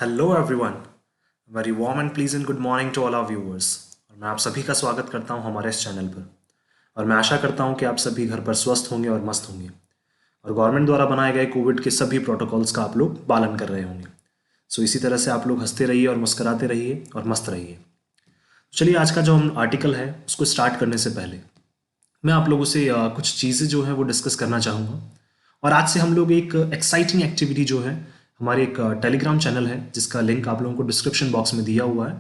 Hello everyone, very warm and pleasant good morning to all our viewers. और मैं आप सभी का स्वागत करता हूं हमारे इस चैनल पर। और मैं आशा करता हूं कि आप सभी घर पर स्वस्थ होंगे और मस्त होंगे और गवर्नमेंट द्वारा बनाए गए कोविड के सभी प्रोटोकॉल्स का आप लोग पालन कर रहे होंगे। सो इसी तरह से आप लोग हंसते रहिए और मुस्कराते रहिए और मस्त रहिए। चलिए, आज का जो हम आर्टिकल है उसको स्टार्ट करने से पहले मैं आप लोगों से कुछ चीज़ें जो है वो डिस्कस करना चाहूँगा। और आज से हम लोग एक एक्साइटिंग एक्टिविटी जो है, हमारे एक टेलीग्राम चैनल है जिसका लिंक आप लोगों को डिस्क्रिप्शन बॉक्स में दिया हुआ है,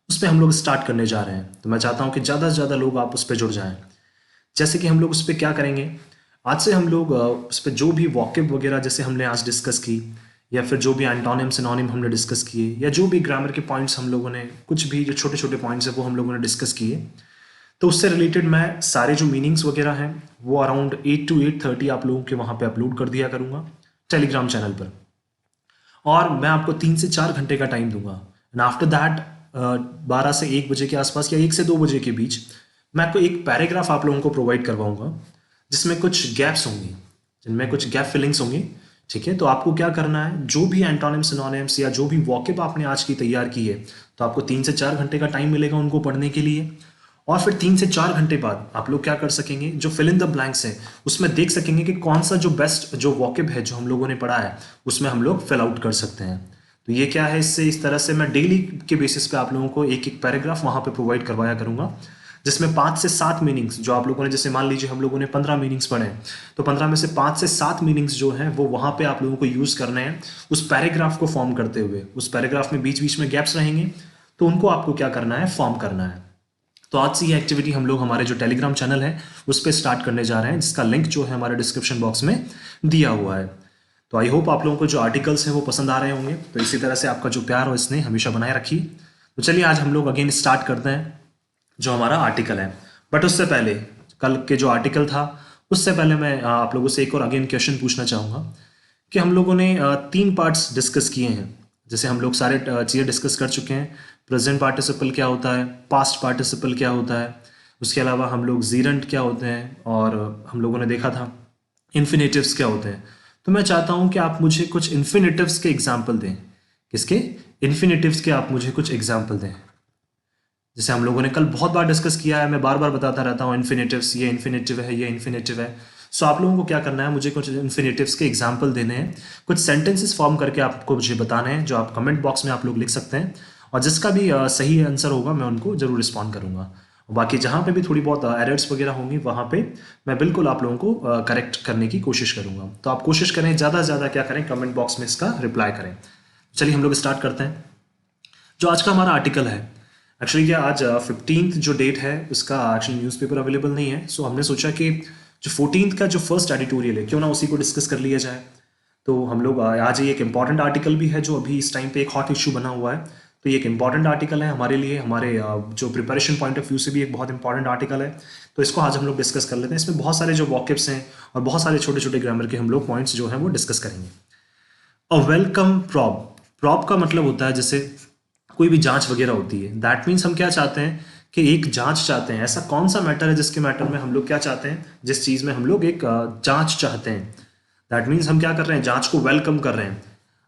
उस पर हम लोग स्टार्ट करने जा रहे हैं। तो मैं चाहता हूँ कि ज़्यादा से ज़्यादा लोग आप उस पर जुड़ जाएं। जैसे कि हम लोग उस पर क्या करेंगे, आज से हम लोग उस पर जो भी वॉकेब वगैरह जैसे हमने आज डिस्कस की, या फिर जो भी एंटोनिम सिनोनिम हमने डिस्कस किए, या जो भी ग्रामर के पॉइंट्स हम लोगों ने, कुछ भी जो छोटे छोटे पॉइंट्स हैं वो हम लोगों ने डिस्कस किए, तो उससे रिलेटेड मैं सारे जो मीनिंग्स वगैरह हैं वो अराउंड 8 to 8:30 आप लोगों के वहाँ पे अपलोड कर दिया करूँगा टेलीग्राम चैनल पर। और मैं आपको 3 से 4 घंटे का टाइम दूंगा। एंड आफ्टर दैट 12 से 1 बजे के आसपास या 1 से 2 बजे के बीच मैं आपको एक पैराग्राफ आप लोगों को प्रोवाइड करवाऊंगा जिसमें कुछ गैप्स होंगी, जिनमें कुछ गैप फिलिंग्स होंगी। ठीक है, तो आपको क्या करना है, जो भी एंटोनिम सिनोनिम्स या जो भी वॉकेब आपने आज की तैयार की है, तो आपको 3 से 4 घंटे का टाइम मिलेगा उनको पढ़ने के लिए। और फिर 3 से 4 घंटे बाद आप लोग क्या कर सकेंगे, जो फिल इन द ब्लैंक्स है उसमें देख सकेंगे कि कौन सा जो बेस्ट जो वॉकेब है जो हम लोगों ने पढ़ा है उसमें हम लोग फिल आउट कर सकते हैं। तो ये क्या है, इससे इस तरह से मैं डेली के बेसिस पे आप लोगों को एक एक पैराग्राफ वहाँ पे प्रोवाइड करवाया करूँगा, जिसमें 5 से 7 मीनिंग्स जो आप लोगों ने, जैसे मान लीजिए हम लोगों ने 15 मीनिंग्स पढ़े हैं, तो 15 में से 5 से 7 मीनिंग्स जो हैं वो वहाँ पे आप लोगों को यूज़ करने हैं उस पैराग्राफ को फॉर्म करते हुए। उस पैराग्राफ में बीच बीच में गैप्स रहेंगे, तो उनको आपको क्या करना है, फॉर्म करना है। तो आज से ये एक्टिविटी हम लोग हमारे जो टेलीग्राम चैनल है उस पर स्टार्ट करने जा रहे हैं, जिसका लिंक जो है हमारे डिस्क्रिप्शन बॉक्स में दिया हुआ है। तो आई होप आप लोगों को जो आर्टिकल्स हैं वो पसंद आ रहे होंगे। तो इसी तरह से आपका जो प्यार और स्नेह हमेशा बनाए रखिए। तो चलिए, आज हम लोग अगेन स्टार्ट करते हैं जो हमारा आर्टिकल है। बट उससे पहले, कल के जो आर्टिकल था उससे पहले मैं आप लोगों से एक और अगेन क्वेश्चन पूछना चाहूँगा कि हम लोगों ने 3 पार्ट्स डिस्कस किए हैं। जैसे हम लोग सारे चीज़ें डिस्कस कर चुके हैं, प्रेजेंट पार्टिसिपल क्या होता है, पास्ट पार्टिसिपल क्या होता है, उसके अलावा हम लोग जीरेंट क्या होते हैं, और हम लोगों ने देखा था इन्फिनेटिव्स क्या होते हैं। तो मैं चाहता हूँ कि आप मुझे कुछ इन्फिनेटिव्स के एग्जाम्पल दें। किसके? इन्फिनेटिव्स के आप मुझे कुछ एग्जाम्पल दें। जैसे हम लोगों ने कल बहुत बार डिस्कस किया है, मैं बार बार बताता रहता हूँ इन्फिनेटिव्स, ये इन्फिनेटिव है, ये इन्फिनेटिव है। सो आप लोगों को क्या करना है, मुझे कुछ इन्फिनेटिव्स के एग्जाम्पल देने हैं, कुछ सेंटेंसेस फॉर्म करके आपको मुझे बताने हैं, जो आप कमेंट बॉक्स में आप लोग लिख सकते हैं। और जिसका भी सही आंसर होगा मैं उनको जरूर रिस्पॉन्ड करूंगा। और बाकी जहाँ पे भी थोड़ी बहुत एरर्स वगैरह होंगी वहाँ पे मैं बिल्कुल आप लोगों को करेक्ट करने की कोशिश करूंगा। तो आप कोशिश करें, ज़्यादा से ज़्यादा क्या करें, कमेंट बॉक्स में इसका रिप्लाई करें। चलिए हम लोग स्टार्ट करते हैं। जो आज का हमारा आर्टिकल है, एक्चुअली क्या आज 15th जो डेट है उसका एक्चुअली न्यूज़पेपर अवेलेबल नहीं है। सो हमने सोचा कि जो 14th का जो फर्स्ट एडिटोरियल है क्यों ना उसी को डिस्कस कर लिया जाए। तो हम लोग आज ये एक इम्पॉर्टेंट आर्टिकल भी है जो अभी इस टाइम पे एक हॉट इशू बना हुआ है। तो ये एक इम्पॉर्टेंट आर्टिकल है हमारे लिए, हमारे जो प्रिपरेशन पॉइंट ऑफ व्यू से भी एक बहुत इंपॉर्टेंट आर्टिकल है। तो इसको आज हम लोग डिस्कस कर लेते हैं। इसमें बहुत सारे जो वॉकेब्स हैं और बहुत सारे छोटे छोटे ग्रामर के हम लोग पॉइंट्स जो हैं वो डिस्कस करेंगे। अ वेलकम प्रॉब, प्रॉब का मतलब होता है जैसे कोई भी जांच वगैरह होती है। दैट मीन्स हम क्या चाहते हैं कि एक जांच चाहते हैं। ऐसा कौन सा मैटर है जिसके मैटर में हम लोग क्या चाहते हैं, जिस चीज़ में हम लोग एक जांच चाहते हैं। दैट मीन्स हम क्या कर रहे हैं, जांच को वेलकम कर रहे हैं।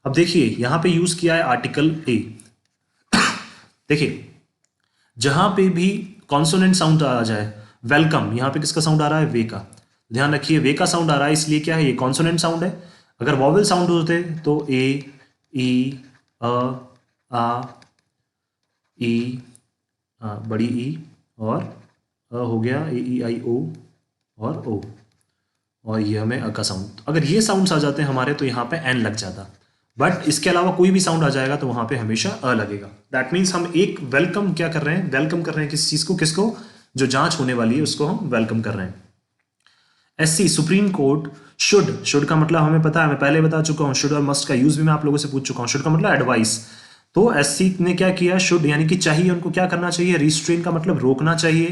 अब देखिए यहाँ पे यूज़ किया है आर्टिकल ए। देखिए जहाँ पे भी कॉन्सोनेंट साउंड आ जाए, वेलकम, यहाँ पे किसका साउंड आ रहा है, वे का। ध्यान रखिए वे का साउंड आ रहा है, इसलिए क्या है, ये कॉन्सोनेंट साउंड है। अगर वॉवेल साउंड होते तो ए, ई, अ, आ, ई, बड़ी ई, और हो गया ए, ई, आई, ओ, और ओ, और ये हमें अ का साउंड। अगर ये साउंड्स आ जाते हैं हमारे तो यहाँ पे एन लग जाता। बट इसके अलावा कोई भी साउंड आ जाएगा तो वहाँ पे हमेशा अ लगेगा। दैट मीन्स हम एक वेलकम क्या कर रहे हैं, वेलकम कर रहे हैं किस चीज़ को, किसको, जो जांच होने वाली है उसको हम वेलकम कर रहे हैं। SC supreme court should, should का मतलब हमें पता है, मैं पहले बता चुका हूँ। शुड और मस्ट का यूज भी मैं आप लोगों से पूछ चुका हूँ। शुड का मतलब एडवाइस। तो एससी ने क्या किया, शुड यानी कि चाहिए, उनको क्या करना चाहिए, रिस्ट्रेन का मतलब रोकना चाहिए।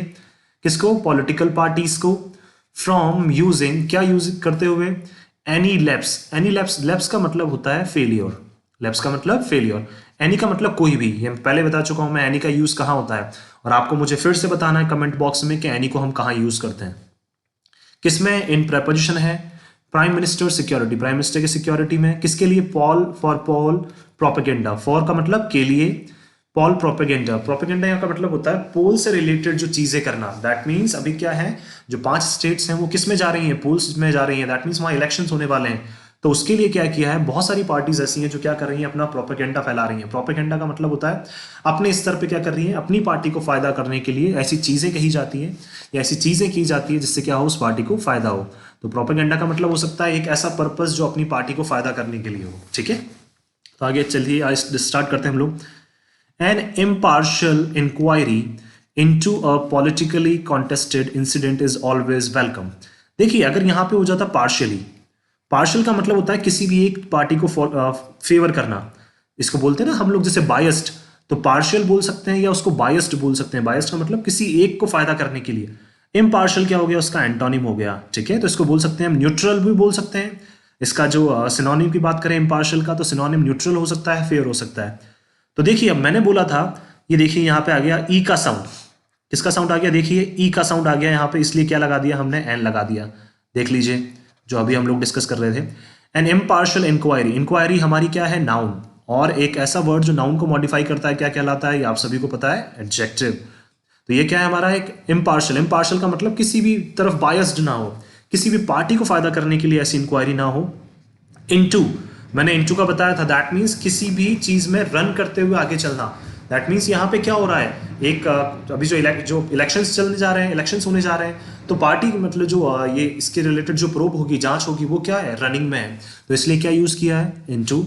किसको, पॉलिटिकल पार्टीज को, फ्रॉम यूजिंग, क्या यूज करते हुए, any lapse. Any lapse, lapse का मतलब होता है फेलियर। लैप्स का मतलब फेलियर। एनी का मतलब कोई भी, ये पहले बता चुका हूं मैं एनी का यूज कहाँ होता है। और आपको मुझे फिर से बताना है कमेंट बॉक्स में कि एनी को हम कहाँ यूज करते हैं। किसमें, इन प्रेपोजिशन है, prime minister security, prime minister की सिक्योरिटी में किसके लिए? फॉर पॉल प्रोपेगेंडा, फॉर का मतलब के लिए, पॉल प्रोपेगेंडा, प्रोपेगेंडा यहाँ का मतलब होता है पोल से रिलेटेड जो चीजें करना। दैट मीन्स अभी क्या है, जो 5 स्टेट्स हैं वो किस में जा रही हैं? पोल्स में जा रही हैं। दैट मीन्स वहाँ इलेक्शंस होने वाले हैं, तो उसके लिए क्या किया है, बहुत सारी पार्टीज ऐसी हैं जो क्या कर रही हैं, अपना प्रोपेगेंडा फैला रही हैं। प्रोपेगेंडा का मतलब होता है अपने स्तर पे क्या कर रही है, अपनी पार्टी को फायदा करने के लिए ऐसी चीजें कही जाती हैं या ऐसी चीजें की जाती है जिससे क्या हो, उस पार्टी को फायदा हो। तो प्रोपेगेंडा का मतलब हो सकता है एक ऐसा पर्पस जो अपनी पार्टी को फायदा करने के लिए हो। ठीक है, तो आगे चलिए, आज स्टार्ट करते हैं हम लोग। An impartial inquiry into a politically contested incident is always welcome. देखिए, अगर यहाँ पे हो जाता पार्शियली, पार्शियल का मतलब होता है किसी भी एक पार्टी को फेवर करना, इसको बोलते हैं ना हम लोग जैसे बायस्ड, तो पार्शियल बोल सकते हैं या उसको बायस्ड बोल सकते हैं। बायस्ड का मतलब किसी एक को फायदा करने के लिए। इम्पार्शियल क्या हो गया, उसका एंटोनिम हो गया। ठीक है, तो इसको बोल सकते हैं हम न्यूट्रल भी बोल सकते हैं। इसका जो सिनोनिम की बात करें इम्पार्शियल का, तो सिनोनिम न्यूट्रल हो सकता है, फेयर हो सकता है। तो देखिए, अब मैंने बोला था, ये देखिए यहाँ पे आ गया ई का साउंड। किसका साउंड आ गया? देखिए ई का साउंड आ गया यहाँ पे, इसलिए क्या लगा दिया हमने, एन लगा दिया। देख लीजिए जो अभी हम लोग डिस्कस कर रहे थे। एन इम्पार्शियल इंक्वायरी, इंक्वायरी हमारी क्या है, नाउन, और एक ऐसा वर्ड जो नाउन को मॉडिफाई करता है क्या कहलाता है, ये आप सभी को पता है, एडजेक्टिव। तो ये क्या है हमारा, एक इम्पार्शियल। इम्पार्शियल का मतलब किसी भी तरफ बायस्ड ना हो, किसी भी पार्टी को फायदा करने के लिए ऐसी इंक्वायरी ना हो। इनटू, मैंने इनटू का बताया था, दैट मीन्स किसी भी चीज में रन करते हुए आगे चलना। दैट मीन्स यहाँ पे क्या हो रहा है, एक अभी जो इलेक्शंस चलने जा रहे हैं, इलेक्शंस होने जा रहे हैं, तो पार्टी मतलब जो ये इसके रिलेटेड जो प्रोब होगी, जांच होगी, वो क्या है, रनिंग में है। तो इसलिए क्या यूज किया है, इनटू।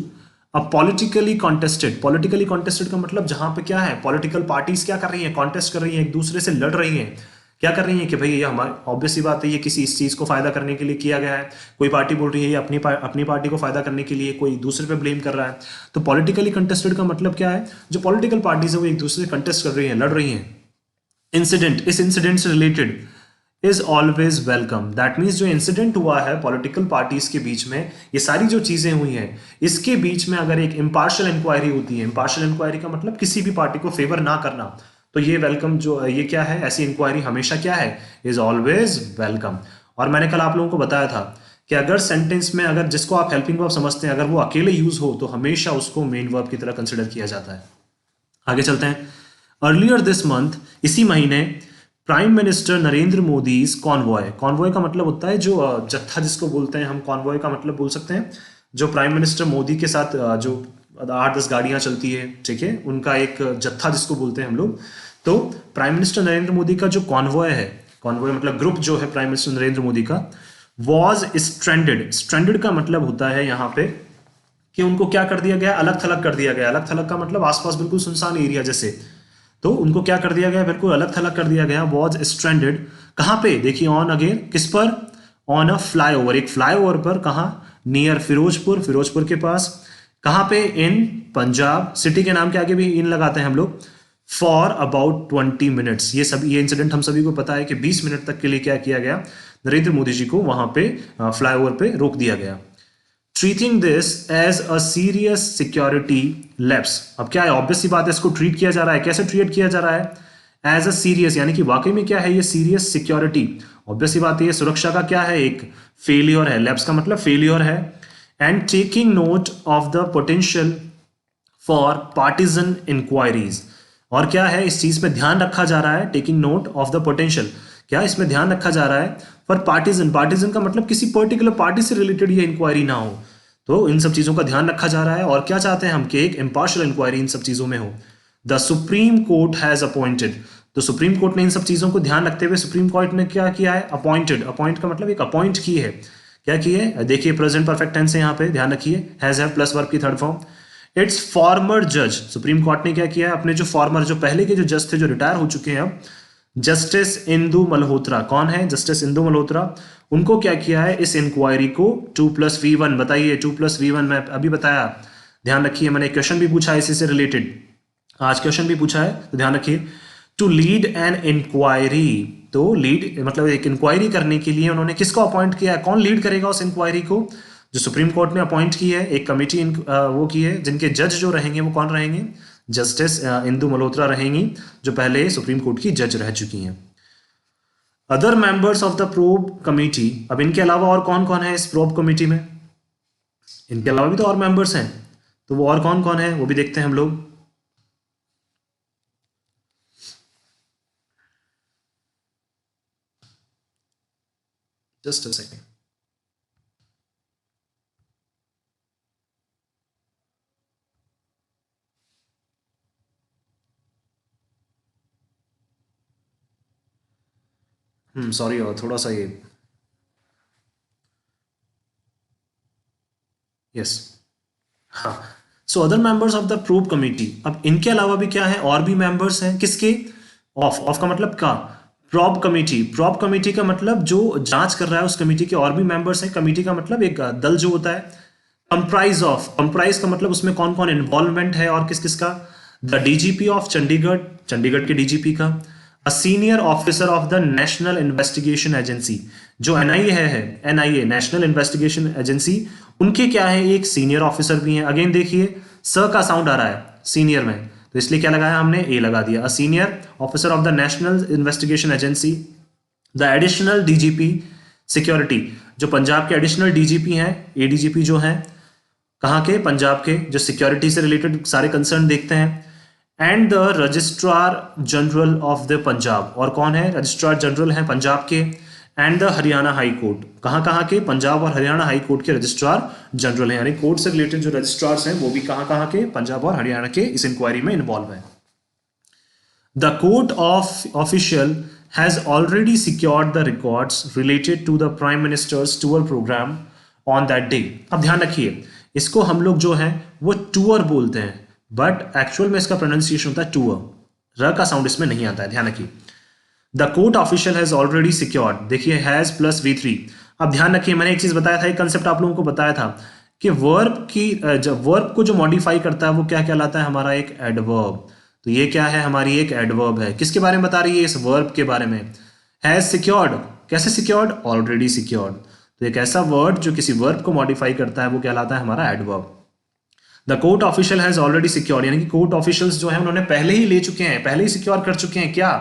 अब पॉलिटिकली कॉन्टेस्टेड, पॉलिटिकली कॉन्टेस्टेड का मतलब जहां पे क्या है, पॉलिटिकल पार्टीज क्या कर रही हैं, कॉन्टेस्ट कर रही हैं, एक दूसरे से लड़ रही हैं। क्या कर रही है कि भाई ये हमारी ऑब्वियस सी बात है, ये किसी इस चीज को फायदा करने के लिए किया गया है। कोई पार्टी बोल रही है ये अपनी पार्टी को फायदा करने के लिए, कोई दूसरे पे ब्लेम कर रहा है। तो पॉलिटिकली कंटेस्टेड का मतलब क्या है, जो पॉलिटिकल पार्टीज है वो एक दूसरे से कंटेस्ट कर रही है, लड़ रही है। इंसिडेंट, इस इंसिडेंट से related, is always welcome. That means जो इंसिडेंट हुआ है पॉलिटिकल पार्टीज के बीच में, ये सारी जो चीजें हुई हैं, इसके बीच में अगर एक इम्पार्शियल इंक्वायरी होती है, इम्पार्शियल इंक्वायरी का मतलब किसी भी पार्टी को फेवर ना करना, तो ये वेलकम, जो ये क्या है, ऐसी इंक्वायरी हमेशा क्या है, इज ऑलवेज वेलकम। और मैंने कल आप लोगों को बताया था कि अगर सेंटेंस में, अगर जिसको आप हेल्पिंग वर्ब समझते हैं, अगर वो अकेले यूज हो तो हमेशा उसको मेन वर्ब की तरह कंसिडर किया जाता है। आगे चलते हैं। अर्लियर दिस मंथ, इसी महीने, prime minister Narendra Modi convoy, convoy का मतलब होता है जो जत्था जिसको बोलते हैं हम, कॉन्वॉय का मतलब बोल सकते हैं जो प्राइम मिनिस्टर मोदी के साथ जो 8-10 गाड़ियां चलती है, ठीक है, उनका एक जत्था जिसको बोलते हैं हम लोग। तो प्राइम मिनिस्टर नरेंद्र मोदी का जो कॉन्वॉय है, कॉन्वॉय मतलब ग्रुप जो है प्राइम मिनिस्टर नरेंद्र मोदी का, वॉज स्ट्रैंडेड। स्ट्रैंडेड का मतलब होता है यहाँ पे कि उनको क्या कर दिया गया, अलग थलग कर दिया गया। अलग थलग का मतलब आसपास बिल्कुल सुनसान एरिया जैसे, तो उनको क्या कर दिया गया, बिल्कुल अलग थलग कर दिया गया। वॉज स्ट्रैंडेड कहाँ पे, देखिए ऑन अगेन, किस पर, ऑन अ फ्लाईओवर, एक फ्लाईओवर पर, कहाँ, नियर फिरोजपुर, फिरोजपुर के पास, कहाँ पे, इन पंजाब, सिटी के नाम के आगे भी इन लगाते हैं हम लोग, फॉर अबाउट 20 मिनट्स। ये इंसिडेंट हम सभी को पता है कि 20 मिनट तक के लिए क्या किया गया, नरेंद्र मोदी जी को वहां पे फ्लाईओवर पे रोक दिया गया। Treating this as a serious security lapse, अब क्या है, ऑब्वियस सी बात है, इसको ट्रीट किया जा रहा है, कैसे ट्रीट किया जा रहा है, एज अ सीरियस, यानी कि वाकई में क्या है ये सीरियस सिक्योरिटी, ऑब्वियस सी बात है, ये सुरक्षा का क्या है, एक फेलियर है, लैप्स का मतलब फेलियर है। And taking note of the potential for partisan inquiries, और क्या है, इस चीज में ध्यान रखा जा रहा है, taking note of the potential, क्या इसमें ध्यान रखा जा रहा है, फॉर पार्टीजन, पार्टीजन का मतलब किसी पर्टिकुलर पार्टी से रिलेटेड ये इंक्वायरी ना हो, तो इन सब चीजों का ध्यान रखा जा रहा है। और क्या चाहते हैं हम कि एक इम्पार्शियल इंक्वायरी इन सब चीजों में हो। The supreme court has appointed, तो सुप्रीम कोर्ट ने इन सब चीजों को ध्यान रखते हुए सुप्रीम कोर्ट ने क्या किया है, अपॉइंटेड, अपॉइंट का मतलब एक अपॉइंट की है, क्या की है, देखिए प्रेजेंट परफेक्ट टेंस है यहाँ पे, ध्यान रखिए, हैज है प्लस वर्ब की थर्ड फॉर्म। इट्स फॉर्मर जज, सुप्रीम कोर्ट ने क्या किया है, अपने जो फॉर्मर, जो पहले के जो जज थे, जो रिटायर हो चुके हैं अब, जस्टिस इंदु मल्होत्रा, कौन है, जस्टिस इंदु मल्होत्रा, उनको क्या किया है, इस इंक्वायरी को 2+V1, बताइए 2+V1, मैं अभी बताया, ध्यान रखिए, मैंने क्वेश्चन भी पूछा है इसी से रिलेटेड, आज क्वेश्चन भी पूछा है, तो ध्यान रखिए। टू लीड एन इंक्वायरी, तो लीड मतलब एक इंक्वायरी करने के लिए उन्होंने किसको अपॉइंट किया है, कौन लीड करेगा उस इंक्वायरी को, जो सुप्रीम कोर्ट ने अपॉइंट की है, एक कमेटी वो की है, जिनके जज जो रहेंगे वो कौन रहेंगे, जस्टिस इंदु मल्होत्रा रहेंगी, जो पहले सुप्रीम कोर्ट की जज रह चुकी हैं। Other members of the probe committee, अब इनके अलावा और कौन कौन है इस प्रोब कमिटी में? इनके अलावा भी तो और मेंबर्स हैं, तो वो और कौन कौन है वो भी देखते हैं हम लोग। Just a second. सॉरी, और थोड़ा सा ये, यस, हाँ। So other members of the probe committee, अब इनके अलावा भी क्या है, और भी मेंबर्स हैं किसके? ऑफ का मतलब का, प्रॉब कमिटी। प्रॉब कमिटी का मतलब जो जांच कर रहा है उस कमिटी के और भी मेंबर्स हैं। कमिटी का मतलब एक दल जो होता है। कंप्राइज ऑफ, कंप्राइज का मतलब उसमें कौन कौन इन्वॉल्वमेंट है और किस किस का? The DGP of Chandigarh, Chandigarh के डीजीपी का, a senior officer of the national investigation agency, जो एनआईए है, एनआईए नेशनल इन्वेस्टिगेशन एजेंसी, उनके क्या है, एक सीनियर ऑफिसर भी हैं। अगेन देखिए, स का साउंड आ रहा है सीनियर में, तो इसलिए क्या लगाया हमने, ए लगा दिया। A senior officer of the national investigation agency, the additional DGP security, जो पंजाब के एडिशनल डीजीपी हैं, एडीजीपी जो हैं, कहाँ के, पंजाब के, जो सिक्योरिटी से रिलेटेड सारे कंसर्न देखते हैं। And the registrar general of the Punjab, और कौन है, रजिस्ट्रार जनरल हैं पंजाब के। And the Haryana high court, कहाँ कहाँ के, पंजाब और हरियाणा हाई कोर्ट के रजिस्ट्रार जनरल हैं, यानी कोर्ट से रिलेटेड जो रजिस्ट्रार्स हैं वो भी कहाँ कहाँ के, पंजाब और हरियाणा के इस इंक्वायरी में इन्वॉल्व है। The court of official has already secured the records related to the Prime Minister's tour program on that day. अब ध्यान रखिए, इसको हम लोग जो है वो टूर बोलते हैं, बट एक्चुअल में इसका प्रोनाउंसिएशन होता है टूर। र का साउंड इसमें नहीं आता है, ध्यान रखिए। The court official has already secured, देखिए हैज प्लस V3। अब ध्यान रखिए, मैंने एक चीज बताया था, एक कंसेप्ट आप लोगों को बताया था कि वर्ब की, जब वर्ब को जो मॉडिफाई करता है वो क्या कहलाता है, हमारा एक एडवर्ब। तो ये क्या है, हमारी एक एडवर्ब है। किसके बारे में बता रही है, इस वर्ब के बारे में। हैज सिक्योर्ड, कैसे सिक्योर्ड, ऑलरेडी सिक्योर्ड। तो एक ऐसा वर्ड जो किसी वर्ब को मॉडिफाई करता है वो कहलाता है हमारा adverb. The court official has already secured, यानी कि कोर्ट ऑफिशियल्स जो है उन्होंने पहले ही ले चुके हैं, पहले ही सिक्योर कर चुके हैं क्या,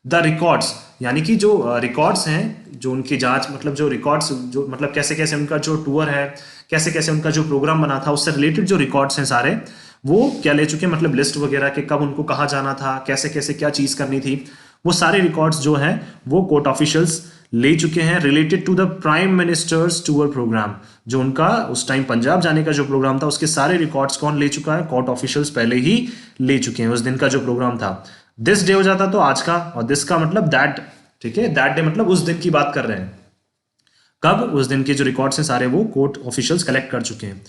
द रिकॉर्ड्स, यानी कि जो रिकॉर्ड्स हैं, जो उनकी जांच, मतलब जो रिकॉर्ड्स, जो मतलब कैसे कैसे उनका जो टूर है, कैसे कैसे उनका जो प्रोग्राम बना था, उससे रिलेटेड जो रिकॉर्ड्स हैं सारे, वो क्या ले चुके हैं, मतलब लिस्ट वगैरह के, कब उनको कहाँ जाना था, कैसे कैसे क्या चीज़ करनी थी, वो सारे रिकॉर्ड्स जो हैं वो कोर्ट ऑफिशियल्स ले चुके हैं। Related to the prime minister's tour programme, जो उनका उस टाइम पंजाब जाने का जो प्रोग्राम था उसके सारे रिकॉर्ड्स कौन ले चुका है, कोर्ट ऑफिशियल्स पहले ही ले चुके हैं। उस दिन का जो प्रोग्राम था, दिस डे हो जाता तो आज का, और दिस का मतलब दैट, ठीक है, दैट डे मतलब उस दिन की बात कर रहे हैं। कब, उस दिन के जो रिकॉर्ड्स हैं सारे वो कोर्ट ऑफिशियल्स कलेक्ट कर चुके हैं।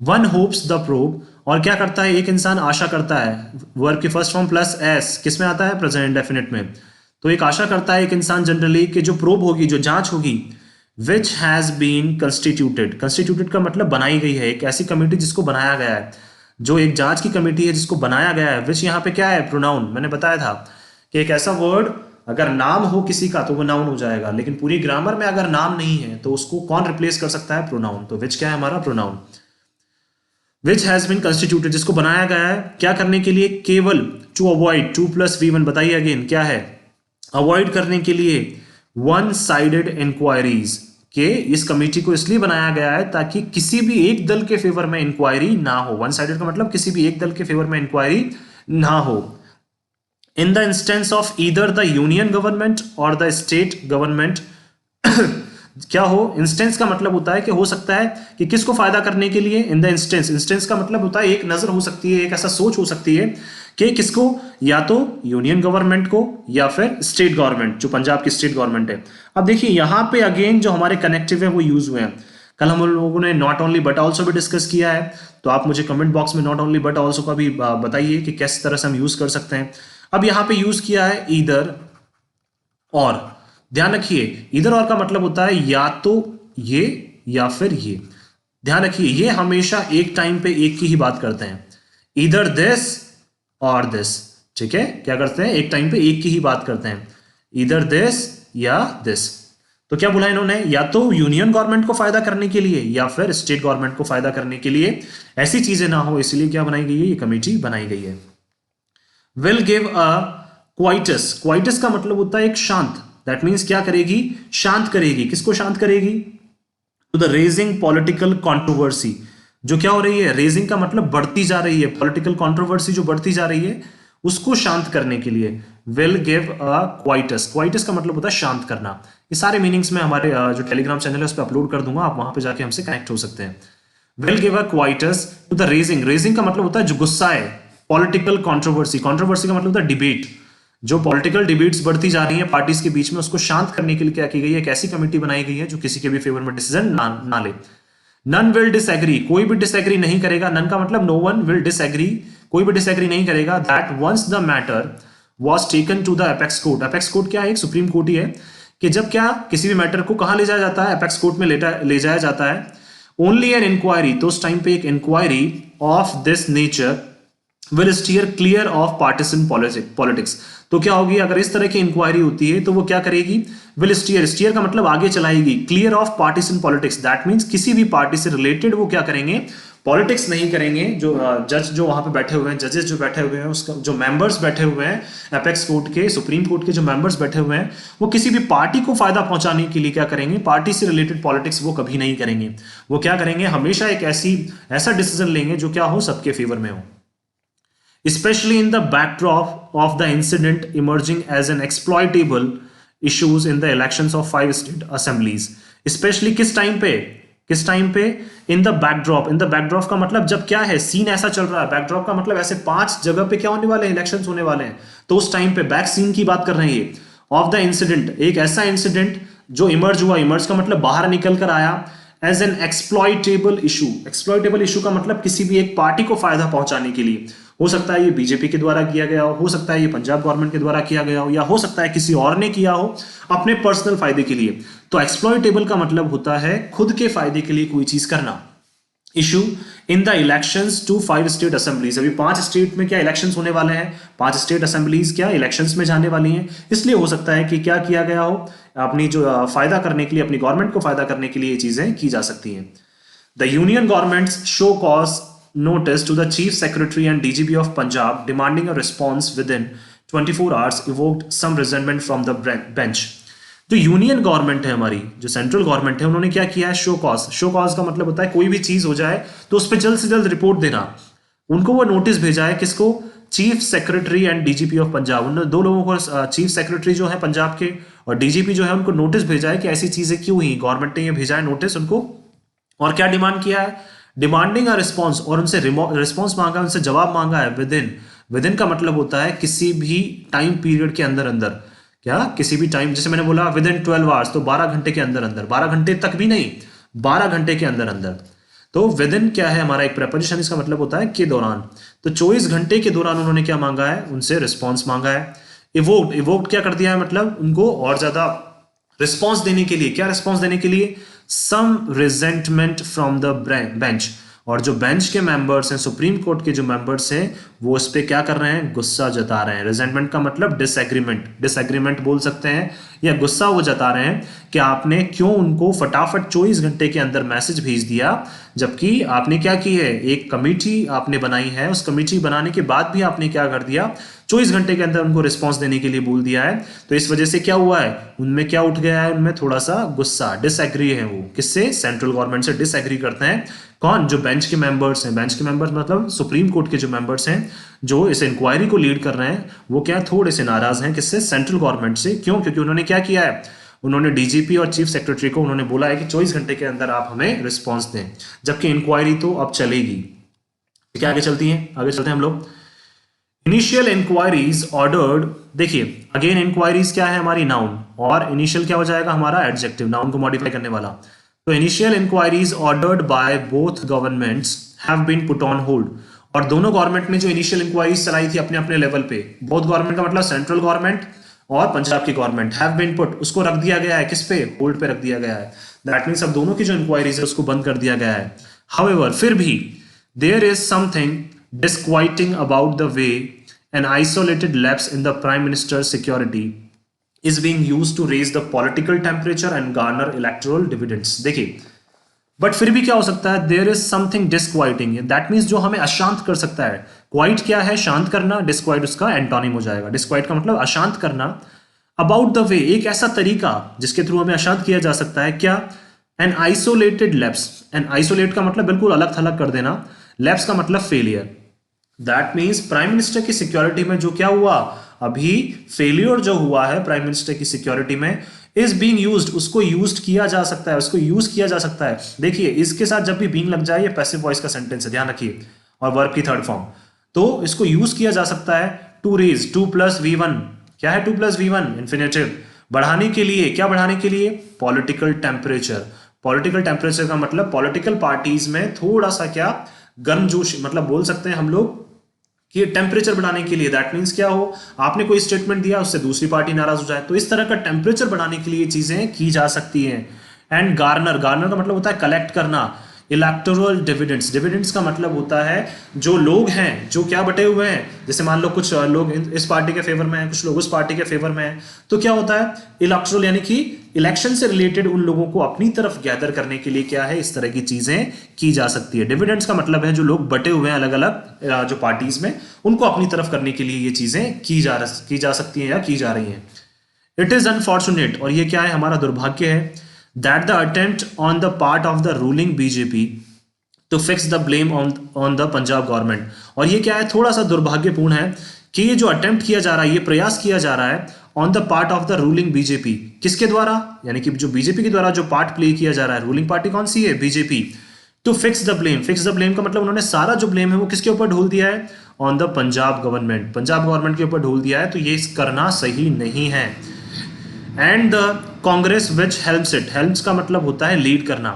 वन होप्स द प्रोब, और क्या करता है, एक इंसान आशा करता है, वर्ब की फर्स्ट फॉर्म प्लस एस किस में आता है, प्रेजेंट डेफिनेट में। तो एक आशा करता है एक इंसान जनरली कि जो प्रोब होगी, जो जांच होगी, which has been constituted, constituted का मतलब बनाई गई है, एक ऐसी कमेटी जिसको बनाया गया है, जो एक जांच की कमेटी है जिसको बनाया गया है। विच यहाँ पे क्या है, प्रोनाउन। मैंने बताया था कि एक ऐसा वर्ड अगर नाम हो किसी का तो वो नाउन हो जाएगा, लेकिन पूरी ग्रामर में अगर नाम नहीं है तो उसको कौन रिप्लेस कर सकता है, प्रोनाउन। तो विच क्या है, हमारा pronoun. Which has been constituted, जिसको बनाया गया है, क्या करने के लिए, केवल, टू अवॉइड, 2+V1, बताइए अगेन क्या है, अवॉइड करने के लिए वन साइडेड इंक्वायरीज, के इस कमेटी को इसलिए बनाया गया है ताकि किसी भी एक दल के फेवर में इंक्वायरी ना हो। वन साइडेड का मतलब किसी भी एक दल के फेवर में इंक्वायरी ना हो। In the instance of either the union government और द स्टेट गवर्नमेंट, क्या हो, इंस्टेंस का मतलब होता है कि हो सकता है कि किसको फायदा करने के लिए, इन द इंस्टेंस, इंस्टेंस का मतलब होता है एक नजर हो सकती है, एक ऐसा सोच हो सकती है कि किसको, या तो यूनियन गवर्नमेंट को या फिर स्टेट गवर्नमेंट, जो पंजाब की स्टेट गवर्नमेंट है। अब देखिए यहां पे अगेन जो हमारे कनेक्टिव है वो यूज हुए हैं। कल हम लोगों ने नॉट ओनली बट ऑल्सो भी डिस्कस किया है, तो आप मुझे कमेंट बॉक्स में नॉट ओनली बट ऑल्सो का भी बताइए कि किस तरह से हम यूज कर सकते हैं। अब यहां पे यूज किया है ईदर और, ध्यान रखिए इधर और का मतलब होता है या तो ये या फिर ये। ध्यान रखिए ये हमेशा एक टाइम पे एक की ही बात करते हैं, इधर दिस और दिस, ठीक है, क्या करते हैं, एक टाइम पे एक की ही बात करते हैं, इधर दिस या दिस। तो क्या बोला इन्होंने, या तो यूनियन गवर्नमेंट को फायदा करने के लिए या फिर स्टेट गवर्नमेंट को फायदा करने के लिए, ऐसी चीजें ना हो इसलिए क्या बनाई गई है, ये कमेटी बनाई गई है। Will give a coitus, coitus का मतलब होता है एक शांत, दैट मीन्स क्या करेगी, शांत करेगी। किसको शांत करेगी, to the raging political controversy, जो क्या हो रही है, रेजिंग का मतलब बढ़ती जा रही है, पॉलिटिकल कंट्रोवर्सी जो बढ़ती जा रही है उसको शांत करने के लिए। Will give a coitus, coitus का मतलब होता है शांत करना। ये सारे मीनिंग्स में हमारे जो टेलीग्राम चैनल है उस पर अपलोड कर दूंगा, आप वहां पे जाके हमसे कनेक्ट हो सकते हैं। Will give a quietus to the raging, raging का मतलब होता है जो गुस्सा है, पॉलिटिकल कंट्रोवर्सी, कंट्रोवर्सी का मतलब होता है डिबेट, जो पॉलिटिकल डिबेट्स बढ़ती जा रही है पार्टीज के बीच में, उसको शांत करने के लिए क्या की गई है, एक ऐसी कमेटी बनाई गई है जो किसी के भी फेवर में डिसीजन ना ले। नन विल डिसएग्री, कोई भी डिसएग्री नहीं करेगा, नन का मतलब नो वन विल डिसएग्री, कोई भी डिसएग्री नहीं करेगा, that once the matter was taken to the apex court. Apex court क्या है, एक सुप्रीम कोर्ट ही है, कि जब क्या किसी भी मैटर को कहां ले जाया जाता है, एपेक्स कोर्ट में ले जाया जाता है। ओनली एन इंक्वायरी, तो उस टाइम पे एक inquiry of this nature will steer clear of partisan politics. तो क्या होगी, अगर इस तरह की इंक्वायरी होती है तो वो क्या करेगी, विल स्टीयर, स्टीयर का मतलब आगे चलाएगी, clear of partisan politics, that means किसी भी पार्टी से रिलेटेड वो क्या करेंगे, पॉलिटिक्स नहीं करेंगे। जो जज जो वहां पे बैठे हुए हैं, जजेस जो बैठे हुए हैं, उसका जो मेंबर्स बैठे हुए हैं एपेक्स कोर्ट के, सुप्रीम कोर्ट के जो मेंबर्स बैठे हुए हैं, वो किसी भी पार्टी को फायदा पहुंचाने के लिए क्या करेंगे, पार्टी से रिलेटेड पॉलिटिक्स वो कभी नहीं करेंगे। वो क्या करेंगे, हमेशा एक ऐसा डिसीजन लेंगे जो क्या हो, सबके फेवर में हो। Especially in the backdrop of the incident emerging as an exploitable issues in the elections of 5 state assemblies. Especially किस टाइम पे in the backdrop, in the backdrop का मतलब जब क्या है, सीन ऐसा चल रहा है, बैकड्रॉप का मतलब ऐसे 5 जगह पे क्या होने वाले हैं, इलेक्शंस होने वाले हैं, तो उस टाइम पे बैक सीन की बात कर रहे हैं, ऑफ द इंसिडेंट, एक ऐसा इंसिडेंट जो इमर्ज हुआ, इमर्ज का मतलब बाहर निकल कर आया, as an exploitable issue, exploitable issue का मतलब किसी भी एक पार्टी को फायदा पहुंचाने के लिए, हो सकता है ये बीजेपी के द्वारा किया गया हो सकता है ये पंजाब गवर्नमेंट के द्वारा किया गया हो, या हो सकता है किसी और ने किया हो अपने पर्सनल फायदे के लिए। तो एक्सप्लॉइटेबल का मतलब होता है खुद के फायदे के लिए कोई चीज करना। Issue in the elections to 5 state assemblies, अभी 5 स्टेट में क्या इलेक्शंस होने वाले हैं, 5 स्टेट असेंबलीज क्या इलेक्शंस में जाने वाली हैं, इसलिए हो सकता है कि क्या किया गया हो, अपनी जो फायदा करने के लिए, अपनी गवर्नमेंट को फायदा करने के लिए ये चीजें की जा सकती हैं। The union governments show cause notice to the Chief Secretary and DGP of Punjab demanding a response within 24 hours evoked some resentment from the bench. जो यूनियन गवर्नमेंट है हमारी, जो सेंट्रल गवर्नमेंट है, उन्होंने क्या किया है, शो कॉज, शो कॉज का मतलब होता है कोई भी चीज हो जाए तो उस पर जल्द से जल्द रिपोर्ट देना। उनको वो नोटिस भेजा है, किसको, chief secretary and DGP of Punjab, उन्होंने 2 लोगों को, चीफ सेक्रेटरी जो है पंजाब के और डीजीपी जो है उनको नोटिस भेजा है कि ऐसी चीजें क्यों हुई, गवर्नमेंट ने ये भेजा है नोटिस उनको, और क्या डिमांड किया है, डिमांडिंग अ रिस्पॉन्स, और उनसे रिस्पॉन्स मांगा, उनसे जवाब मांगा है। विद इन का मतलब होता है किसी भी टाइम पीरियड के अंदर अंदर, क्या किसी भी टाइम, जैसे मैंने बोला विद इन 12 आवर्स, तो 12 घंटे के अंदर अंदर, 12 घंटे तक भी नहीं, 12 घंटे के अंदर अंदर। तो विद इन क्या है हमारा एक प्रेपोजिशन, इसका मतलब होता है के दौरान। तो 24 घंटे के दौरान उन्होंने क्या मांगा है, उनसे रिस्पॉन्स मांगा है। इवोक्ड क्या कर दिया है, मतलब उनको और ज्यादा रिस्पॉन्स देने के लिए, क्या रिस्पॉन्स देने के लिए, सम रिजेंटमेंट फ्रॉम द बेंच, और जो बेंच के मेंबर्स हैं, सुप्रीम कोर्ट के जो मेंबर्स हैं, वो इस पे क्या कर रहे हैं, गुस्सा जता रहे हैं। रिजेंटमेंट का मतलब डिसएग्रीमेंट बोल सकते हैं, या गुस्सा वो जता रहे हैं कि आपने क्यों उनको फटाफट 24 घंटे के अंदर मैसेज भेज दिया, जबकि आपने क्या की है, एक कमेटी आपने बनाई है, उस कमेटी बनाने के बाद भी आपने क्या कर दिया, 24 घंटे के अंदर उनको रिस्पॉन्स देने के लिए बोल दिया है। तो इस वजह से क्या हुआ है, उनमें क्या उठ गया है, उनमें थोड़ा सा गुस्सा, डिसएग्री है, वो किससे, सेंट्रल गवर्नमेंट से डिसएग्री करते हैं। कौन, जो बेंच के मेंबर्स हैं, बेंच के मेंबर्स मतलब सुप्रीम कोर्ट के जो मेंबर्स हैं, जो इस इंक्वायरी को लीड कर रहे हैं, वो क्या थोड़े से नाराज हैं, किससे, सेंट्रल गवर्नमेंट से। क्यों, क्योंकि उन्होंने क्या किया है, उन्होंने डीजीपी और चीफ सेक्रेटरी को उन्होंने बोला है कि 24 घंटे के अंदर आप हमें रिस्पॉन्स दें, जबकि इंक्वायरी तो अब चलेगी। क्या आगे चलते हैं हम लोग। इनिशियल इंक्वायरीज ऑर्डर्ड, देखिए अगेन इंक्वायरीज क्या है हमारी, नाउन, और इनिशियल क्या हो जाएगा हमारा एडजेक्टिव, नाउन को मॉडिफाई करने वाला। तो initial inquiries ordered by both governments have been put on hold, और दोनों गवर्नमेंट ने जो इनिशियल इंक्वायरीज चलाई थी अपने अपने लेवल पे, बोथ गवर्नमेंट का मतलब सेंट्रल गवर्नमेंट और पंजाब की गवर्नमेंट, हैव बीन पुट, उसको रख दिया गया है, किस पे, होल्ड पे रख दिया गया है। दैट मींस अब दोनों की जो इंक्वायरीज है उसको बंद कर दिया गया है। हाउएवर, फिर भी there is something disquieting about the way an isolated lapse in the prime minister's security is being used to raise the political temperature and garner electoral dividends। देखिए, बट फिर भी क्या हो सकता है, there is something disquieting, that means जो हमें अशांत कर सकता है। क्वाइट क्या है, शांत करना, डिस्क्वाइट उसका एंटोनिम हो जाएगा। डिस्क्वाइट का मतलब अशांत करना, अबाउट द वे, एक ऐसा तरीका जिसके थ्रू हमें अशांत किया जा सकता है क्या, an isolated lapse, an isolate का मतलब बिल्कुल अलग थलग कर देना, लैप्स का मतलब failure. That means prime minister की सिक्योरिटी में जो क्या हुआ, अभी फेलियर जो हुआ है प्राइम मिनिस्टर की सिक्योरिटी में, इज बीइंग यूज्ड, उसको यूज किया जा सकता है, उसको यूज किया जा सकता है। देखिए इसके साथ जब भी बीइंग लग जाए ये पैसिव वॉइस का सेंटेंस है, ध्यान रखिए, और वर्ब की थर्ड फॉर्म, तो इसको यूज किया जा सकता है टू रेज, 2+V1, क्या है 2+V1, इन्फिनेटिव, बढ़ाने के लिए, क्या बढ़ाने के लिए, पॉलिटिकल टेम्परेचर। पॉलिटिकल टेम्परेचर का मतलब पॉलिटिकल पार्टीज में थोड़ा सा क्या गर्मजोश, मतलब बोल सकते हैं हम लोग कि टेम्परेचर बढ़ाने के लिए। दैट मीन्स क्या हो, आपने कोई स्टेटमेंट दिया उससे दूसरी पार्टी नाराज हो जाए, तो इस तरह का टेम्परेचर बढ़ाने के लिए चीजें की जा सकती हैं। एंड गार्नर, गार्नर का मतलब होता है कलेक्ट करना। इलेक्टोरल डिविडेंड्स, डिविडेंड्स का मतलब होता है जो लोग हैं जो क्या बटे हुए हैं, जैसे मान लो कुछ लोग इस पार्टी के फेवर में हैं, कुछ लोग उस पार्टी के फेवर में हैं, तो क्या होता है इलेक्टोरल, यानी कि इलेक्शन से रिलेटेड उन लोगों को अपनी तरफ गैदर करने के लिए क्या है, इस तरह की चीजें की जा सकती है। डिविडेंड्स का मतलब है जो लोग बटे हुए हैं अलग अलग जो पार्टीज में, उनको अपनी तरफ करने के लिए ये चीजें की जा सकती हैं या की जा रही हैं। इट इज अनफॉर्चुनेट, और ये क्या है, हमारा दुर्भाग्य है, that the attempt on the part of the ruling BJP to fix the blame on the Punjab government. और ये क्या है, थोड़ा सा दुर्भाग्यपूर्ण है कि ये जो अटेम्प्ट किया जा रहा है, ये प्रयास किया जा रहा है on the part of the ruling BJP, किसके द्वारा, यानी कि जो बीजेपी के द्वारा जो पार्ट प्ले किया जा रहा है, रूलिंग पार्टी कौन सी है, BJP, to fix the blame. Fix the blame का मतलब उन्होंने सारा जो ब्लेम है वो किसके ऊपर ढोल दिया है, on the Punjab government, Punjab government के ऊपर ढोल दिया है, तो ये करना सही नहीं है। And the Congress which helps it, helps का मतलब होता है लीड करना,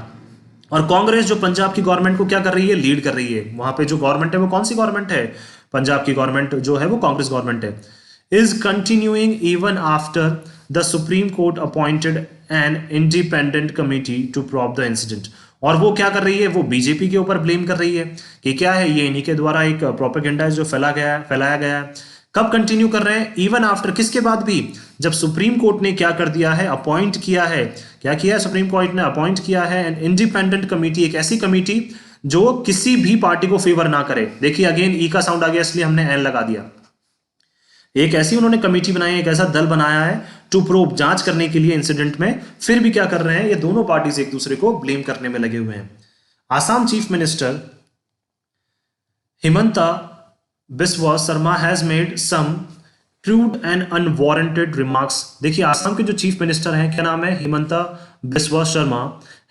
और कांग्रेस जो पंजाब की गवर्नमेंट को क्या कर रही है, लीड कर रही है। वहां पे जो गवर्नमेंट है वो कौन सी गवर्नमेंट है, पंजाब की गवर्नमेंट जो है वो कांग्रेस गवर्नमेंट है। Is continuing even after the supreme Court appointed an independent committee to probe the incident. और वो क्या कर रही है, वो बीजेपी के ऊपर ब्लेम कर रही है कि क्या है, ये इन्हीं के द्वारा एक प्रोपेगेंडा है जो फैलाया गया है। कब कंटिन्यू कर रहे हैं, इवन आफ्टर, किसके बाद भी, जब सुप्रीम कोर्ट ने क्या कर दिया है, अपॉइंट किया है, क्या किया है सुप्रीम कोर्ट ने, अपॉइंट किया है एन इंडिपेंडेंट कमिटी, एक ऐसी कमिटी जो किसी भी पार्टी को फेवर ना करे। देखिए अगेन ई का साउंड आ गया इसलिए हमने एन लगा दिया। एक ऐसी उन्होंने कमेटी बनाई, एक ऐसा दल बनाया है टू प्रोब, जांच करने के लिए इंसिडेंट में। फिर भी क्या कर रहे हैं, ये दोनों पार्टीज एक दूसरे को ब्लेम करने में लगे हुए हैं। Assam chief minister Himanta Biswa Sarma has made some crude and unwarranted remarks. देखिए आसाम के जो चीफ मिनिस्टर हैं, क्या नाम है, हिमंता बिस्वा शर्मा,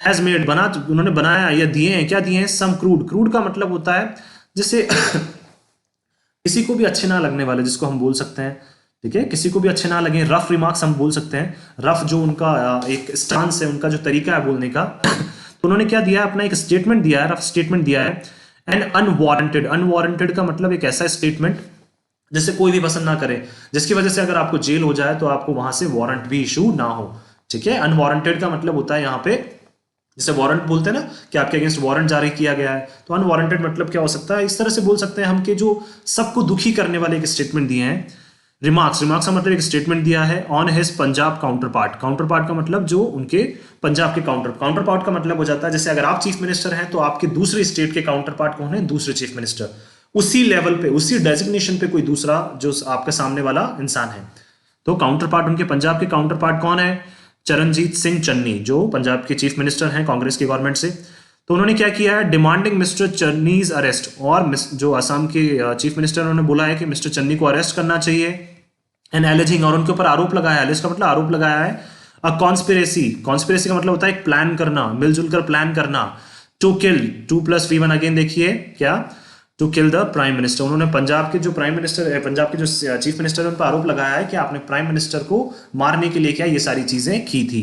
हैज मेड, उन्होंने बनाया या दिए हैं, क्या दिए हैं, सम क्रूड, क्रूड का मतलब होता है जैसे किसी को भी अच्छे ना लगने वाले, जिसको हम बोल सकते हैं, ठीक है, किसी को भी अच्छे ना लगे, रफ रिमार्क्स हम बोल सकते हैं। रफ जो उनका एक स्टांस है, उनका जो तरीका है बोलने का, तो उन्होंने क्या दिया है, अपना एक स्टेटमेंट दिया है, रफ स्टेटमेंट दिया है। एंड अनवारंटेड, अनवारंटेड का मतलब एक ऐसा स्टेटमेंट जिसे कोई भी पसंद ना करे, जिसकी वजह से अगर आपको जेल हो जाए तो आपको वहां से वारंट भी इशू ना हो, ठीक है। अनवारंटेड का मतलब होता है यहाँ पे, जैसे वारंट बोलते हैं ना कि आपके अगेंस्ट वारंट जारी किया गया है, तो अनवारंटेड मतलब क्या हो सकता है, इस तरह से बोल सकते हैं हम कि जो सबको दुखी करने वाले एक स्टेटमेंट दिए हैं। रिमार्क्स, रिमार्क्स का मतलब एक स्टेटमेंट दिया है on his Punjab counter part, counter part का मतलब जो उनके पंजाब के काउंटर पार्ट का मतलब हो जाता है, जैसे अगर आप चीफ मिनिस्टर हैं तो आपके दूसरे स्टेट के काउंटर पार्ट कौन है, दूसरे चीफ मिनिस्टर, उसी लेवल पे, उसी डेजिग्नेशन पे कोई दूसरा जो आपके सामने वाला इंसान है। तो काउंटर पार्ट, उनके पंजाब के काउंटर पार्ट कौन है, चरणजीत सिंह चन्नी, जो पंजाब के चीफ मिनिस्टर हैं कांग्रेस की गवर्नमेंट से। तो उन्होंने क्या किया है, डिमांडिंग मिस्टर चन्नीज अरेस्ट, और जो असम के चीफ मिनिस्टर उन्होंने बोला है कि मिस्टर चन्नी को अरेस्ट करना चाहिए। एंड एलिजिंग, और उनके ऊपर आरोप लगाया है, एलिज का मतलब आरोप लगाया है। अ कॉन्स्पिरेसी, कॉन्स्पिरेसी का मतलब होता है एक प्लान करना, मिलजुल कर प्लान करना। टू किल, 2+V1 अगेन देखिए क्या, to kill the prime minister. उन्होंने पंजाब के जो प्राइम मिनिस्टर, पंजाब के जो चीफ मिनिस्टर है उन पर आरोप लगाया है कि आपने प्राइम मिनिस्टर को मारने के लिए क्या ये सारी चीजें की थी,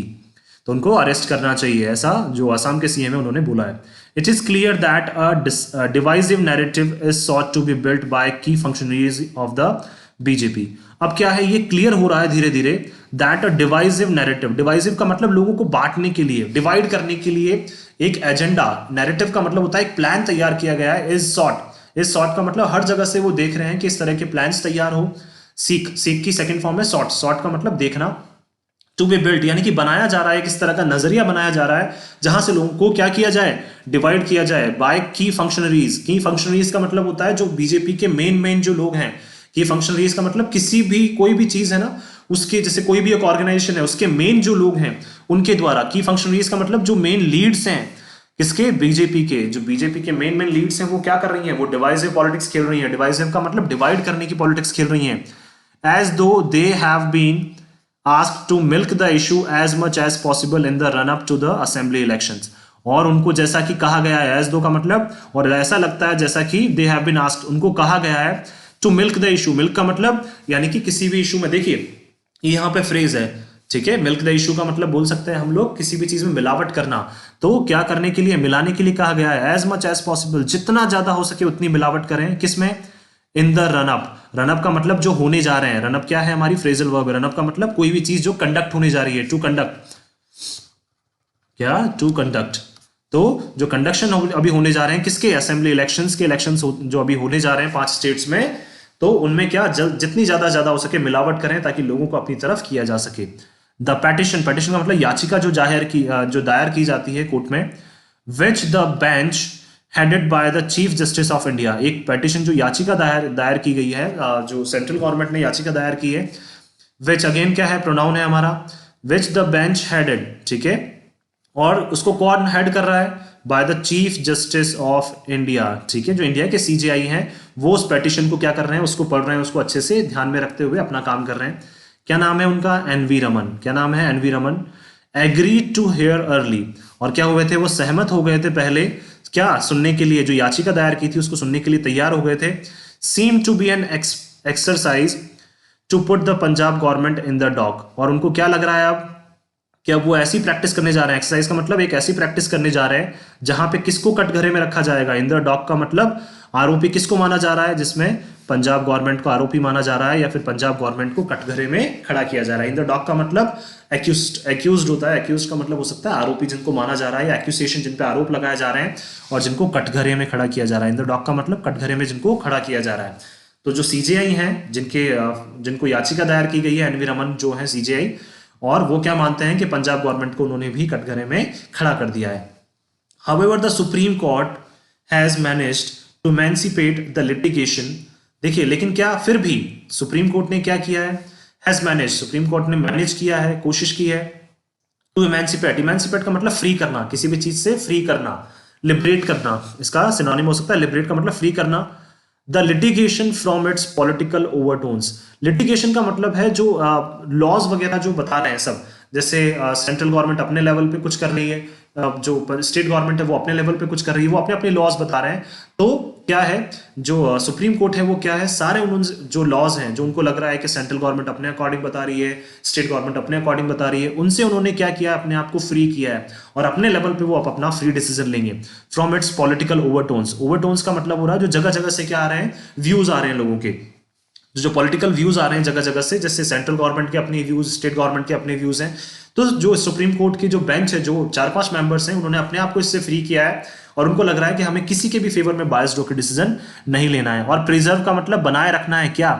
तो उनको अरेस्ट करना चाहिए, ऐसा जो असम के सीएम है उन्होंने बोला है। It is clear that a divisive narrative is sought to be built by key functionaries of the BJP. अब क्या है, ये क्लियर हो रहा है धीरे धीरे, that a divisive narrative, divisive का मतलब लोगों को बांटने के लिए, डिवाइड करने के लिए एक एजेंडा, नैरेटिव का मतलब होता है एक प्लान तैयार किया गया है। इज सॉट, इस सॉर्ट का मतलब हर जगह से वो देख रहे हैं कि इस तरह के प्लान्स तैयार हो। सीक, सीक की सेकंड फॉर्म है सॉर्ट, सॉर्ट का मतलब देखना। टू बी बिल्ट यानी कि बनाया जा रहा है, किस तरह का नजरिया बनाया जा रहा है जहां से लोगों को क्या किया जाए, डिवाइड किया जाए। बाय की फंक्शनरीज, की फंक्शनरीज का मतलब होता है जो बीजेपी के मेन जो लोग हैं। की फंक्शनरीज का मतलब किसी भी, कोई भी चीज है ना उसके जैसे कोई भी एक ऑर्गेनाइजेशन है उसके मेन जो लोग हैं उनके द्वारा की फंक्शनरीज का मतलब जो मेन लीड्स हैं किसके, बीजेपी के, जो बीजेपी के मेन मेन लीड्स हैं वो क्या कर रही हैं, वो डिवाइसिव पॉलिटिक्स खेल रही हैं। डिवाइसिव का मतलब डिवाइड करने की पॉलिटिक्स खेल रही हैं। As though they have been asked to milk the issue as much as possible in the run up to the assembly elections. और उनको जैसा कि कहा गया है, एज दो का मतलब, और ऐसा लगता है जैसा कि दे हैव बीन आस्क्ड, उनको कहा गया है to milk the issue. Milk का मतलब यानी कि किसी भी इशू में, देखिए यहाँ पे फ्रेज है, ठीक है, मिल्क द इशू का मतलब बोल सकते हैं हम लोग किसी भी चीज में मिलावट करना। तो क्या करने के लिए, मिलाने के लिए कहा गया है, एज मच एज पॉसिबल, जितना ज्यादा हो सके उतनी मिलावट करें, किसमें, इन द रनअप। रनअप का मतलब जो होने जा रहे हैं, रनअप क्या है, हमारी फ्रेजल वर्ब है। रनअप का मतलब कोई भी चीज जो कंडक्ट होने जा रही है, टू कंडक्ट, क्या, टू कंडक्ट। तो जो कंडक्शन अभी होने जा रहे हैं किसके, असेंबली इलेक्शंस के, इलेक्शंस जो अभी होने जा रहे हैं 5 स्टेट्स में, तो उनमें क्या जितनी ज्यादा हो सके मिलावट करें ताकि लोगों को अपनी तरफ किया जा सके। द पेटिशन, पेटिशन का मतलब याचिका जो दायर की जाती है कोर्ट में, which the bench headed by the chief justice of India. एक पेटिशन जो याचिका दायर की गई है, जो सेंट्रल गवर्नमेंट ने याचिका दायर की है, विच अगेन क्या है, प्रोनाउन है हमारा, विच द बेंच हेडेड, ठीक है, और उसको कौन हेड कर रहा है, by the chief justice of India, ठीक है, जो इंडिया के सीजेआई हैं वो उस पेटिशन को क्या कर रहे हैं, उसको पढ़ रहे हैं, उसको अच्छे से ध्यान में रखते हुए अपना काम कर रहे हैं। क्या नाम है उनका, एनवी रमन। क्या नाम है, NV Raman. Agree to hear early, और क्या हुए थे, वो सहमत हो गए थे पहले, क्या, सुनने के लिए, जो याचिका दायर की थी उसको सुनने के लिए तैयार हो गए थे। Seem to be an exercise to put the Punjab government in the dock, और उनको क्या लग रहा है अब, कि अब वो ऐसी प्रैक्टिस करने जा रहे हैं, एक्सरसाइज का मतलब एक ऐसी प्रैक्टिस करने जा रहे हैं जहां पे किसको कटघरे में रखा जाएगा। इन द डॉक का मतलब आरोपी किसको माना जा रहा है, जिसमें पंजाब गवर्नमेंट को आरोपी माना जा रहा है, या फिर पंजाब गवर्नमेंट को कटघरे में खड़ा किया जा रहा है। इन द डॉक का मतलब एक्यूज्ड होता है। एक्यूज्ड का मतलब हो सकता है आरोपी जिनको माना जा रहा है, या एक्यूसेशन जिन पे आरोप लगाए जा रहे हैं, और जिनको कटघरे में खड़ा किया जा रहा है। इन द डॉक का मतलब कटघरे में जिनको खड़ा किया जा रहा है। तो जो सीजेआई हैं, जिनको याचिका दायर की गई है, एनवी रमन जो है सीजेआई, और वो क्या मानते हैं कि पंजाब गवर्नमेंट को उन्होंने भी कटघरे में खड़ा कर दिया है। However the supreme court has managed to emancipate the litigation. देखिए, लेकिन क्या फिर भी सुप्रीम कोर्ट ने क्या किया है, हैज मैनेज, सुप्रीम कोर्ट ने मैनेज किया है, कोशिश की है, टू इमेंसिपेट। इमेंसिपेट का मतलब फ्री करना, किसी भी चीज से फ्री करना, लिबरेट करना, इसका सिनोनिम हो सकता है लिबरेट का मतलब फ्री करना। The litigation from its political overtones. Litigation का मतलब है जो लॉज वगैरह जो बता रहे हैं सब, जैसे सेंट्रल गवर्नमेंट अपने लेवल पे कुछ कर रही है, जो स्टेट गवर्नमेंट है वो अपने लेवल पे कुछ कर रही है, वो अपने अपने लॉज बता रहे हैं। तो क्या है, जो सुप्रीम कोर्ट है वो क्या है, सारे उन जो लॉज हैं जो उनको लग रहा है कि सेंट्रल गवर्नमेंट अपने अकॉर्डिंग बता रही है, स्टेट गवर्नमेंट अपने अकॉर्डिंग बता रही है, उनसे उन्होंने क्या किया, अपने आप को फ्री किया है, और अपने लेवल पे वो अपना फ्री डिसीजन लेंगे। From its political overtones. Overtones का मतलब हो रहा है जो जगह जगह से क्या आ रहे हैं, व्यूज आ रहे हैं लोगों के, जो पॉलिटिकल व्यूज आ रहे हैं जगह जगह से, जैसे सेंट्रल गवर्नमेंट के अपने व्यूज, स्टेट गवर्नमेंट के अपने व्यूज हैं। तो जो सुप्रीम कोर्ट की जो बेंच है, जो 4-5 मेंबर्स हैं, उन्होंने अपने आप को इससे फ्री किया है, और उनको लग रहा है कि हमें किसी के भी फेवर में बायस्ड होकर डिसीजन नहीं लेना है। और प्रिजर्व का मतलब बनाए रखना है, क्या,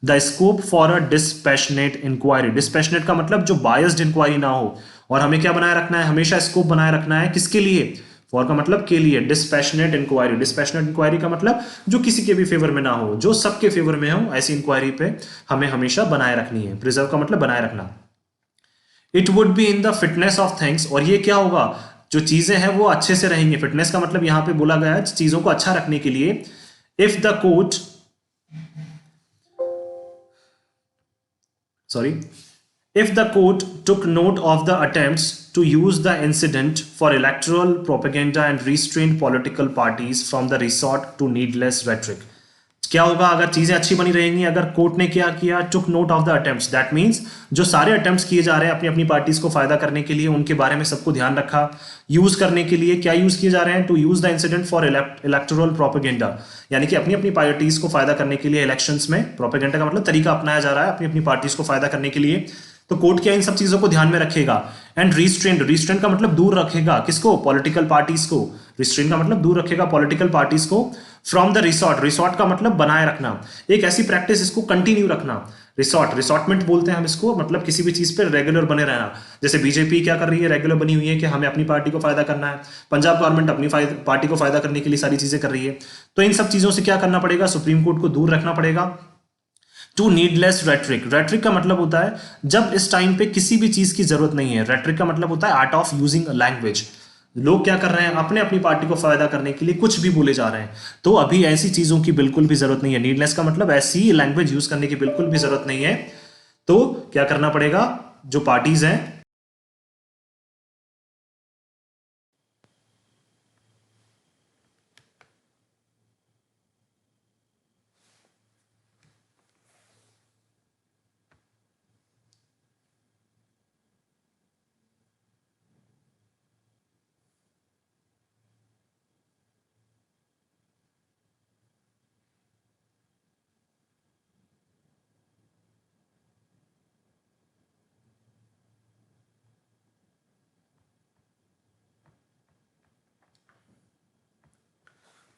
the scope for a dispassionate inquiry. Dispassionate का मतलब जो बायस्ड इंक्वायरी ना हो, और हमें क्या बनाए रखना है, हमेशा स्कोप बनाए रखना है, किसके लिए, फॉर का मतलब के लिए, डिस्पैशनेट इंक्वायरी। डिस्पैशनेट इंक्वायरी का मतलब जो किसी के भी फेवर में ना हो, जो सबके फेवर में हो, ऐसी इंक्वायरी पे हमें हमेशा बनाए रखनी है। प्रिजर्व का मतलब बनाए रखना। It would be in the fitness of things, और ये क्या होगा, जो चीजें हैं वो अच्छे से रहेंगी। फिटनेस का मतलब यहां पे बोला गया है चीजों को अच्छा रखने के लिए। If the court, sorry, if the court took note of the attempts to use the incident for electoral propaganda and restrained political parties from the resort to needless rhetoric। क्या होगा अगर चीजें अच्छी बनी रहेंगी, अगर कोर्ट ने क्या किया, took note of the attempts, that means जो सारे अटेम्प्ट्स किए जा रहे हैं अपनी अपनी पार्टीज को फायदा करने के लिए, उनके बारे में सबको ध्यान रखा। यूज करने के लिए क्या यूज किए जा रहे हैं, to use the incident for electoral propaganda, यानी कि अपनी अपनी पार्टीज को फायदा करने के लिए इलेक्शंस में, प्रोपेगेंडा का मतलब तरीका अपनाया जा रहा है अपनी अपनी पार्टीज को फायदा करने के लिए। तो कोर्ट क्या इन सब चीजों को ध्यान में रखेगा। एंड रिस्ट्रेंड, रिस्ट्रेंड का मतलब दूर रखेगा, किसको, पॉलिटिकल पार्टीज को। रिस्ट्रेंड का मतलब दूर रखेगा पॉलिटिकल पार्टीज को। फ्रॉम द रिसॉर्ट, रिसॉर्ट का मतलब बनाए रखना, एक ऐसी प्रैक्टिस इसको कंटिन्यू रखना। रिसॉर्ट, रिसॉर्टमेंट बोलते हैं हम इसको, मतलब किसी भी चीज पे रेगुलर बने रहना। जैसे बीजेपी क्या कर रही है, रेगुलर बनी हुई है कि हमें अपनी पार्टी को फायदा करना है, पंजाब गवर्नमेंट अपनी पार्टी को फायदा करने के लिए सारी चीजें कर रही है। तो इन सब चीजों से क्या करना पड़ेगा, सुप्रीम कोर्ट को दूर रखना पड़ेगा। To needless rhetoric. रेट्रिक का मतलब होता है जब इस टाइम पे किसी भी चीज की जरूरत नहीं है। रेट्रिक का मतलब होता है आर्ट ऑफ यूजिंग लैंग्वेज। लोग क्या कर रहे हैं, अपने अपनी पार्टी को फायदा करने के लिए कुछ भी बोले जा रहे हैं। तो अभी ऐसी चीजों की बिल्कुल भी जरूरत नहीं है। नीडलेस का मतलब ऐसी लैंग्वेज यूज करने की बिल्कुल भी जरूरत नहीं है। तो क्या करना पड़ेगा, जो पार्टीज हैं,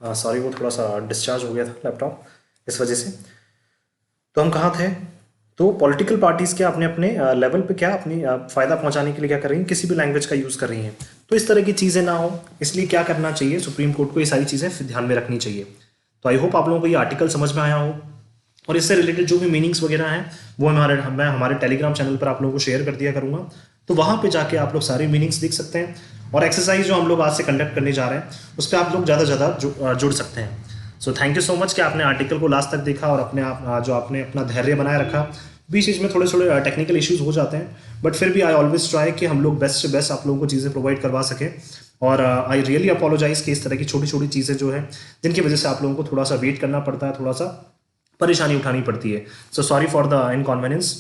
सॉरी वो थोड़ा सा डिस्चार्ज हो गया था लैपटॉप, इस वजह से। तो हम कहाँ थे? तो पॉलिटिकल पार्टीज क्या अपने अपने लेवल पे क्या अपनी फायदा पहुंचाने के लिए क्या कर रही हैं, किसी भी लैंग्वेज का यूज़ कर रही हैं। तो इस तरह की चीज़ें ना हो, इसलिए क्या करना चाहिए, सुप्रीम कोर्ट को ये सारी चीज़ें ध्यान में रखनी चाहिए। तो आई होप आप लोगों को ये आर्टिकल समझ में आया हो, और इससे रिलेटेड जो भी मीनिंग्स वगैरह हैं वो मैं हमारे टेलीग्राम चैनल पर आप लोगों को शेयर कर दिया करूँगा। तो वहाँ पे जाके आप लोग सारे मीनिंग्स देख सकते हैं, और एक्सरसाइज जो हम लोग आज से कंडक्ट करने जा रहे हैं उस पर आप लोग ज़्यादा से ज़्यादा जुड़ सकते हैं। So thank you so much कि आपने आर्टिकल को लास्ट तक देखा और अपने आप जो आपने अपना धैर्य बनाए रखा। बीच बीच में थोड़े थोड़े टेक्निकल इश्यूज हो जाते हैं, बट फिर भी आई ऑलवेज ट्राई कि हम लोग बेस्ट से बेस्ट आप लोगों को चीज़ें प्रोवाइड करवा सकें। और आई रियली अपोलोजाइज कि इस तरह की छोटी छोटी चीज़ें जो है जिनकी वजह से आप लोगों को थोड़ा सा वेट करना पड़ता है, थोड़ा सा परेशानी उठानी पड़ती है। सो सॉरी फॉर द इनकॉन्वीनियंस,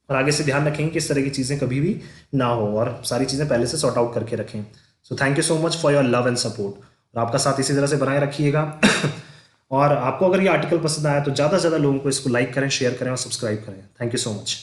और आगे से ध्यान रखेंगे कि इस तरह की चीज़ें कभी भी ना हो और सारी चीज़ें पहले से सॉर्ट आउट करके रखें। So thank you so much for your love and support, और आपका साथ इसी तरह से बनाए रखिएगा। और आपको अगर ये आर्टिकल पसंद आया तो ज़्यादा से ज़्यादा लोगों को इसको लाइक करें, शेयर करें और सब्सक्राइब करें। Thank you so much.